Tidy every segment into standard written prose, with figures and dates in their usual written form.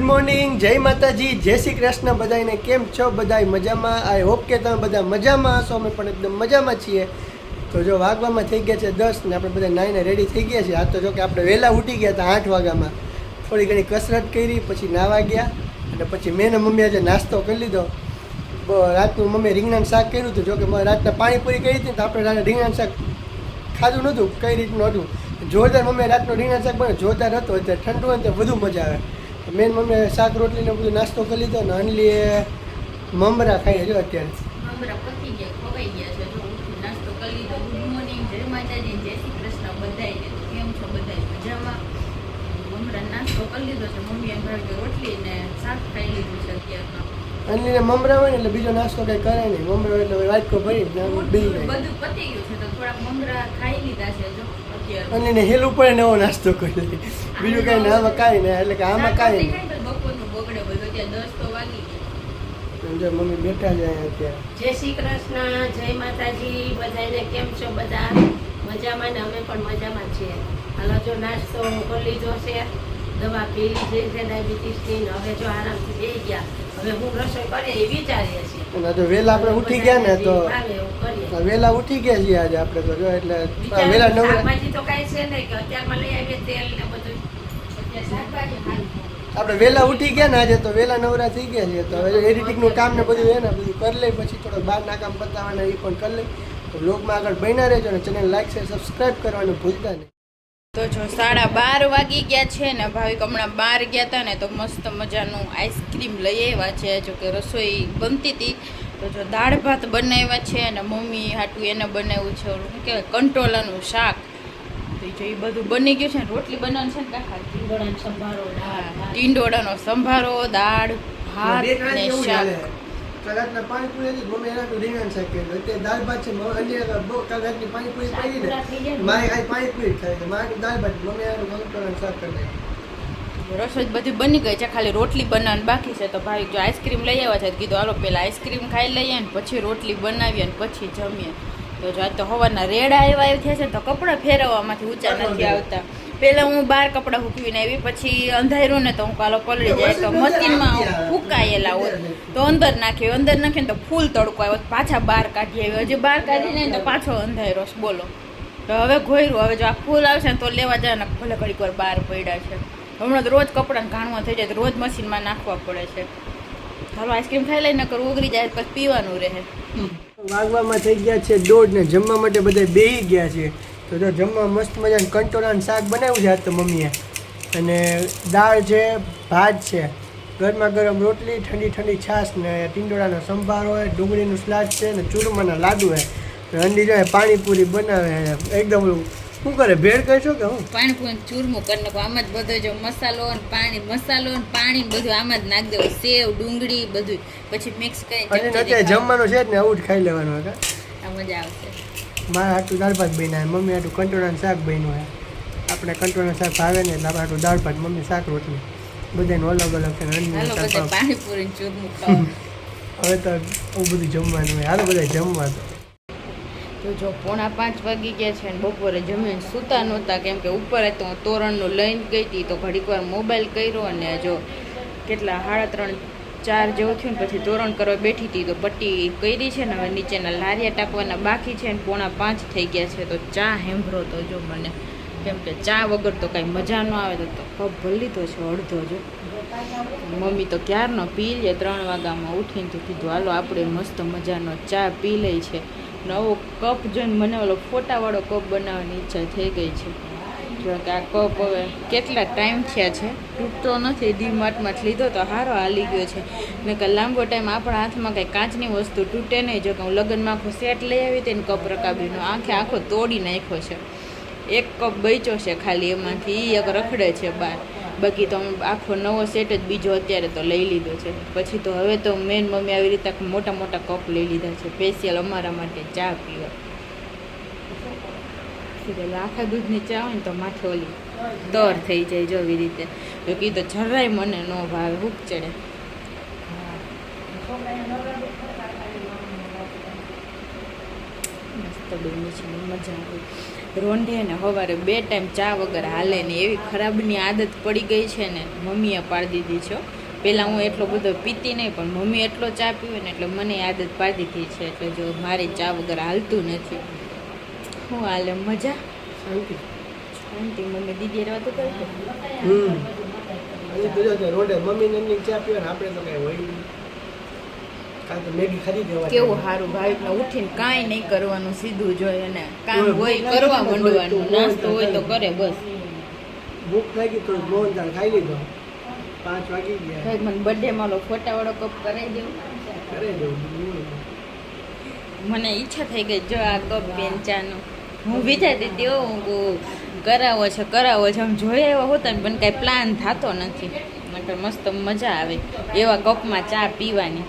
Morning, જય માતાજી, જય શ્રી કૃષ્ણ બધાને. કેમ છો બધાય? મજામાં? આઈ હોપ કે તમે બધા મજામાં હશો. અમે પણ એકદમ મજામાં છીએ. તો જો વાગવામાં થઈ ગયા છે 10 ને આપણે બધા નાઈને રેડી થઈ ગયા છીએ. આ તો જો કે આપણે વહેલા ઉઠી ગયા હતા 8 વાગ્યામાં. થોડી ઘણી કસરત કરી, પછી નાવા ગયા અને પછી મેં ને મમ્મી આજે નાસ્તો કરી લીધો. રાતનું મમ્મી રીંગણાનું શાક કર્યું હતું. જો કે રાતના પાણીપુરી કરી હતી તો આપણે રીંગણાનું શાક ખાધું નહોતું. કઈ રીતનું હતું જોરદાર. મમ્મી રાતનું રીંગણાનું શાક બને જોરદાર હતો. અત્યારે ઠંડુ હોય ને તો વધુ મજા આવે. મેન મમ્મી શાક રોટલીને બધું નાસ્તો કરી લીધો ને અનલીએ મમરા ખાઈએ. જો અત્યારે મમરા પતી ગયા, ખવાઈ ગયા છે. જો નાસ્તો કરી લીધો. ગુડ મોર્નિંગ, જય માતાજી, જય શ્રી કૃષ્ણ બધાય. કેમ છો બધાય? મજામાં? મમરા નાસ્તો કરી લીધો છે. મમ્મી એમ ભાવે રોટલી ને શાક ખાઈ લીધું છે અત્યારમાં. અનલીને મમરા હોય ને એટલે બીજો નાસ્તો કંઈ કરે નહીં. મમરા એટલે વાટકો ભરી બધું પતી ગયું છે તો થોડાક મમરા ખાઈ લીધા છે. જો અનલીને હેલું પડે ને એવો નાસ્તો કરી લે. બીજું કાંઈ ને આમાં કાંઈ નહીં. એટલે કે આમાં કાંઈ નહીં. બપોરનું બગડે બધું. ત્યાં 10 તો વાગી ગયા. જો મમ્મી બેઠા છે અત્યારે. જય શ્રી કૃષ્ણ, જય માતાજી બધાને. કેમ છો બધા? મજામાં ને? અમે પણ મજામાં છીએ. હાલો જો નાસ્તો કરી લીધો છે, દવા પી લીધી છે ડાયાબિટીસની. હવે જો આરામથી બેસી ગયા. હવે હું રસોઈ કરીએ એ વિચારીએ છીએ. અને જો વહેલા આપણે ઉઠી ગયા ને તો વહેલા ઉઠી ગયા છીએ આજે આપણે તો. જો એટલે વહેલા શાકભાજી તો કાંઈ છે નહીં કે અત્યારમાં લઈ આવીએ તેલ ને બધું. અત્યારે શાકભાજી આપણે વહેલા ઉઠી ગયા ને આજે તો વહેલા નવરા થઈ ગયા છીએ. તો હવે એડિટિંગનું કામ ને બધું છે ને બધું કરી લઈ. પછી થોડો બહારના કામ પતાવવાના એ પણ કરી લઈ. તો બ્લોગમાં આગળ બન્યા રહેજો અને ચેનલ લાઈક શેર સબસ્ક્રાઈબ કરવાનું ભૂલતા નહીં. તો જો 12:30 વાગી ગયા છે ને ભાવિક હમણાં બહાર ગયા હતા ને તો મસ્ત મજાનું આઈસ્ક્રીમ લઈ આવ્યા છે. જો કે રસોઈ બનતી હતી તો જો દાળ ભાત બનાવ્યા છે અને મમ્મી હાટું એને બનાવ્યું છે શું કહેવાય કંટોલાનું શાક. તો જો એ બધું બની ગયું છે ને રોટલી બનાવવાનું છે ને કાકા ટીંડોળાનો સંભારો, ટીંડોળાનો સંભારો, દાળ ભાત ને શાક. કલાકના પાણીપુરી હતી મમ્મી એના રીંગણ શાક કર્યું. અત્યારે દાળ ભાત છે. કલાકની પાણીપુરી પડી ને મારે કાંઈ પાણીપુરી ખાય છે. મારે દાળ ભાત મમ્મી એનું કંટોળાનું શાક કરી નાખ્યું. રસોઈ બધી બની ગઈ છે, ખાલી રોટલી બનાવવાની બાકી છે. તો ભાઈ જો આઈસ્ક્રીમ લઈ આવ્યા છે કીધું હાલો પહેલાં આઈસ્ક્રીમ ખાઈ લઈએ ને પછી રોટલી બનાવીએ ને પછી જમીએ. તો જો આજ તો સવારના રેડા આવ્યા થયા છે તો કપડાં ફેરવવામાંથી ઊંચા નથી આવતા. પહેલાં હું બહાર કપડાં સૂકવીને આવી, પછી અંધાર્યું ને તો હું કાલો પલળી જાય તો મશીનમાં ફૂંકાયેલા હોય તો અંદર નાખીએ ને તો ફૂલ તડકો આવ્યો પાછા બહાર કાઢી આવ્યો. હજી બહાર કાઢીને તો પાછો અંધાર્યો બોલો. તો હવે ઘોર્યું. હવે જો આ ફૂલ આવશે ને તો લેવા જાય ને ભલે ઘડીક વાર બહાર પડ્યા છે. હમણાં તો રોજ કપડાં ઘાણવા થઈ જાય તો રોજ મશીનમાં નાખવા પડે છે. હાલો આઈસ્ક્રીમ ખાઈ લઈને નકર ઓગળી જાય પછી પીવાનું રહે. વાગવામાં થઈ ગયા છે 1:30 ને જમવા માટે બધા બેસી ગયા છે. તો જો જમવા મસ્ત મજાનું કંટોળાનું શાક બનાવ્યું છે આજ તો મમ્મીએ. અને દાળ છે, ભાત છે, ગરમા ગરમ રોટલી, ઠંડી ઠંડી છાશ ને ટીંડોળાનો સંભારો હોય, ડુંગળીનું સલાડ છે ને ચૂરમાના લાડુ હોય. અંડી જો પાણીપુરી બનાવે એકદમ શું કરે ભેળ કરશો કે હું પાણીપુરી ચૂરમું કરી નાખો. આમાં જ બધો જો મસાલો ને પાણી બધું આમાં જ નાખી દેવું. સેવ, ડુંગળી બધું પછી મિક્સ કરી અત્યારે જમવાનું છે જ ને આવું જ ખાઈ લેવાનું હતા. આ મજા આવશે. મારા હાટું દાળ ભાત બન્યા, મમ્મી હાટું કંટોળાનું શાક બન્યું હોય. આપણે કંટોળાનું શાક ભાવે ને એટલે આપણે હાટું દાળ ભાત, મમ્મી શાક રોટલી બધાનું અલગ અલગ છે. પાણીપુરી ચૂરમું ખાવ. હવે તો આવું બધું જમવાનું હોય. હાલો બધા જમવા તો જો 4:45 વાગી ગયા છે ને બપોરે જમીને સૂતા નહોતા કેમ કે ઉપર તો તોરણનું લઈને ગઈ હતી તો ઘડીક વાર મોબાઈલ કર્યો અને જો કેટલા 3:30 4 જેવું થયું ને પછી તોરણ કરવા બેઠી હતી તો પટ્ટી કરી છે ને હવે નીચેના લારિયા ટાંકવાના બાકી છે ને 4:45 થઈ ગયા છે. તો ચા હેંભરો તો જો મને કેમ કે ચા વગર તો કાંઈ મજા ન આવે. તો કપ ભરી લીધો છે અડધો. જો મમ્મી તો ક્યારનો પી લે 3 વાગ્યામાં ઉઠીને તો કીધું હાલો આપણે મસ્ત મજાનો ચા પી લઈ છે. નવો કપ જોઈને મને ઓલો ફોટાવાળો કપ બનાવવાની ઈચ્છા થઈ ગઈ છે. જો કે આ કપ હવે કેટલા ટાઈમ થયા છે તૂટતો નથી. ડીમાર્ટમાં લીધો તો સારો હાલી ગયો છે ને કે લાંબો ટાઈમ આપણા હાથમાં કંઈ કાચની વસ્તુ તૂટે નહીં. જો કે હું લગ્નમાં આખો સેટ લઈ આવી હતી ને કપ રકાબીનો આખો તોડી નાખ્યો છે. એક કપ બચ્યો છે ખાલી એમાંથી એક રખડે છે બહાર. બાકી તો આખો નવો સેટ જ બીજો અત્યારે તો લઈ લીધો છે. પછી તો હવે તો મેન મમ્મી આવી રીતે મોટા મોટા કપ લઈ લીધા છે સ્પેશિયલ અમારા માટે ચા પીવા. આખા દૂધની ચા હોય ને તો માથે ઓલી તર થઈ જાય જો એવી રીતે. તો કીધું જરાય મને ન ભાવે હૂક ચડે. મસ્ત બની છે મજા આવી. રોંઢે ને સવારે 2 ટાઈમ ચા વગર હાલે ને એવી ખરાબની આદત પડી ગઈ છે ને મમ્મીએ પાડી દીધી છે. પહેલાં હું એટલો બધો પીતી નહીં, પણ મમ્મી એટલો ચા પીવે ને એટલે મને આદત પાડી દીધી છે. એટલે જો મારી ચા વગર હાલતું નથી. શું હાલે? મજા? શાંતિ. શાંતિ. મમ્મી દીદી રહેવા તો કરે છે. અને બીજો કે રોડે મમ્મીને એમની ચા પીવે ને આપણે તો કાંઈ હોય નહીં. કાં તો મેગી ખાધી દેવાની. કેવું સારું ભાવિકને ઉઠીને કાંઈ નહીં કરવાનું, સીધું જોઈએ ને કામ હોય કરવા માંડવાનું. નાસ્તો હોય તો કરે બસ. ભૂખ લાગી તો મોહનદાળ ખાઈ લીધો. 5 વાગી ગયા. ભાઈ મને બર્થડેમાં લો ફોટાવાળો કપ કરાવી દેવું. કરે દેવું. મને ઈચ્છા થઈ ગઈ જો આ કપ પેન ચાનો. હું વિચારતી હતી કરાવો છે આમ જોયા એવા હોતા ને પણ કાંઈ પ્લાન થતો નથી. મને મસ્ત મજા આવે એવા કપમાં ચા પીવાની.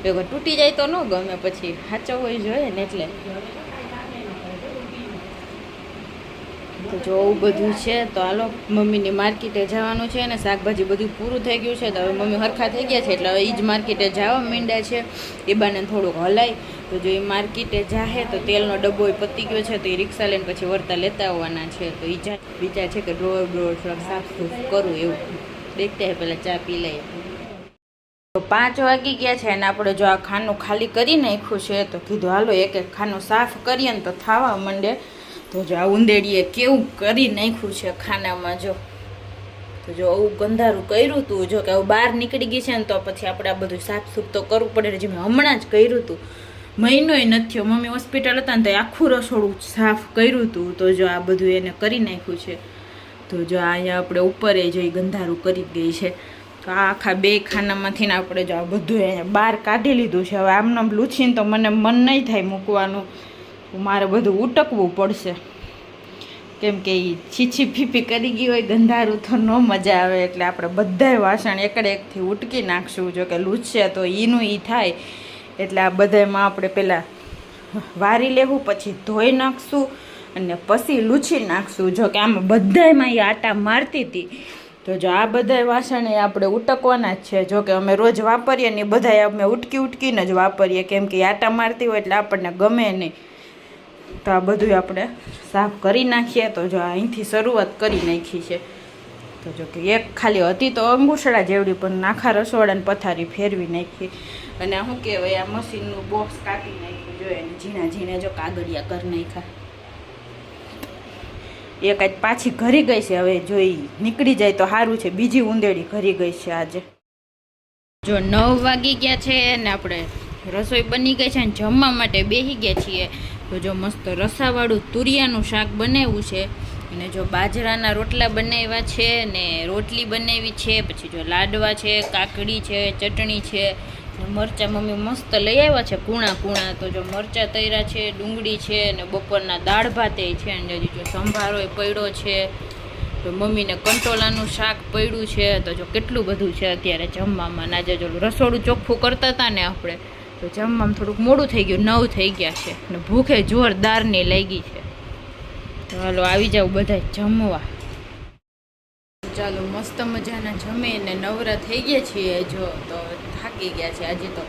ભેગો તૂટી જાય તો ન ગમે, પછી સાચો હોય જોઈએ ને એટલે. તો જો આવું બધું છે. તો હાલો મમ્મીની માર્કેટે જવાનું છે ને શાકભાજી બધું પૂરું થઈ ગયું છે. તો હવે મમ્મી હરખા થઈ ગયા છે એટલે હવે એ જ માર્કેટે જવા માંડ્યા છે. એ બાને થોડુંક હલાય તો જો એ માર્કેટે જાહે તો તેલનો ડબ્બો પતી ગયો છે તો એ રિક્ષા લઈને પછી વળતા લેતા આવવાના છે. તો એ વિચાર છે કે ડ્રોર થોડાક સાફ સૂફ કરું એવું. દેખતા હે પહેલાં ચા પી લઈએ. તો 5 વાગી ગયા છે અને આપણે જો આ ખાનું ખાલી કરી નાખ્યું છે તો કીધું હાલો એક ખાનું સાફ કરીએ ને તો થવા માંડે. તો જો આ ઉંદેડીએ કેવું કરી નાખ્યું છે ખાનામાં. જો તો જો આવું ગંધારું કર્યું હતું. જો કે આવું બહાર નીકળી ગઈ છે ને તો પછી આપણે આ બધું સાફ સૂફ તો કરવું પડે. જે મેં હમણાં જ કર્યું હતું, મહિનોય નથી થયો. મમ્મી હોસ્પિટલ હતા ને તો આખું રસોડું સાફ કર્યું હતું. તો જો આ બધું એને કરી નાખ્યું છે. તો જો અહીંયા આપણે ઉપરે જઈ ગંધારું કરી ગઈ છે. તો આ આખા 2 ખાનામાંથી ને આપણે જો આ બધું અહીંયા બહાર કાઢી લીધું છે. હવે આમને લૂછીને તો મને મન નહીં થાય મૂકવાનું. મારે બધું ઉટકવું પડશે કેમ કે એ છીછી ફીફી કરી ગઈ હોય ગંધારું તો ન મજા આવે. એટલે આપણે બધાય વાસણ એકથી ઉટકી નાખશું. જો કે લૂછશે તો એનું એ થાય એટલે આ બધામાં આપણે પહેલાં વારી લેવું, પછી ધોઈ નાખશું અને પછી લૂછી નાખશું. જો કે આમાં બધાયમાં એ આટા મારતી હતી. તો જો આ બધાય વાસણ એ આપણે ઉટકવાના જ છે. જો કે અમે રોજ વાપરીએ ને એ બધાય અમે ઉટકીને જ વાપરીએ કેમ કે આટા મારતી હોય એટલે આપણને ગમે નહીં. તો આ બધું આપણે સાફ કરી નાખીએ. તો જો અહીંથી શરૂઆત કરી નાખી છે. તો જો કે એક ખાલી હતી તો અંગૂઠડા જેવડી, પણ આખા રસોડાને પથારી ફેરવી નાખી. અને શું કહેવાય આ મશીનનું બોક્સ કાપી નાખ્યું. જો એને ઝીણા જો કાગળિયા કરી નાખ્યા. એક આજ પાછી ઘરી ગઈ છે. હવે જોઈ નીકળી જાય તો સારું છે. બીજી ઉંદેડી ઘરી ગઈ છે આજે. જો 9 વાગી ગયા છે ને આપણે રસોઈ બની ગઈ છે ને જમવા માટે બેસી ગયા છીએ. તો જો મસ્ત રસાવાળું તુરિયાનું શાક બનાવ્યું છે અને જો બાજરાના રોટલા બનાવ્યા છે ને રોટલી બનાવી છે. પછી જો લાડવા છે, કાકડી છે, ચટણી છે ને મરચાં મમ્મી મસ્ત લઈ આવ્યા છે કૂણા. તો જો મરચાં તૈરા છે, ડુંગળી છે ને બપોરના દાળ ભાત છે અને જો સંભારો પડ્યો છે. તો મમ્મીને કંટોલાનું શાક પડ્યું છે. તો જો કેટલું બધું છે અત્યારે જમવામાં. આજે જો રસોડું ચોખ્ખું કરતા હતા ને આપણે તો જમવામાં થોડુંક મોડું થઈ ગયું, 9 થઈ ગયા છે ને ભૂખે જોરદારની લાગી છે. તો હાલો આવી જાવ બધા જમવા. ચાલો મસ્ત મજાના જમીને નવરા થઈ ગયા છીએ. જો તો થાકી ગયા છે. આજે તો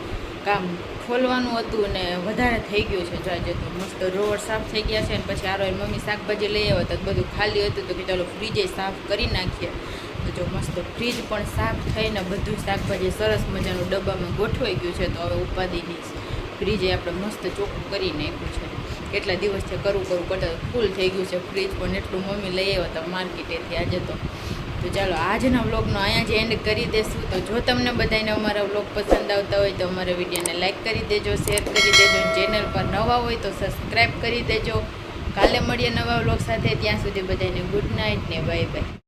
કામ ખોલવાનું હતું ને વધારે થઈ ગયું છે. જો આજે તો મસ્ત રોડ સાફ થઈ ગયા છે ને પછી આરો મમ્મી શાકભાજી લઈ આવ્યા તો બધું ખાલી હતું તો કે ચાલો ફ્રીજે સાફ કરી નાખીએ. તો જો મસ્ત ફ્રીજ પણ સાફ થઈને બધું શાકભાજી સરસ મજાનું ડબ્બામાં ગોઠવાઈ ગયું છે. તો હવે ઉપાધિની ફ્રીજે આપણે મસ્ત ચોખ્ખું કરી નાખ્યું છે. કેટલા દિવસથી કરવું કરતા ફૂલ થઈ ગયું છે ફ્રીજ પણ. એટલું મમ્મી લઈ આવ્યા હતા માર્કેટેથી આજે તો ચાલો આજના વ્લોગનો અહીંયા જ એન્ડ કરી દેશું. તો જો તમને બધાને અમારા વ્લોગ પસંદ આવતા હોય તો અમારા વિડીયોને લાઇક કરી દેજો, શેર કરી દેજો. ચેનલ પર નવા હોય તો સબસ્ક્રાઈબ કરી દેજો. કાલે મળીએ નવા વ્લોગ સાથે. ત્યાં સુધી બધાને ગુડ નાઇટ ને બાય બાય.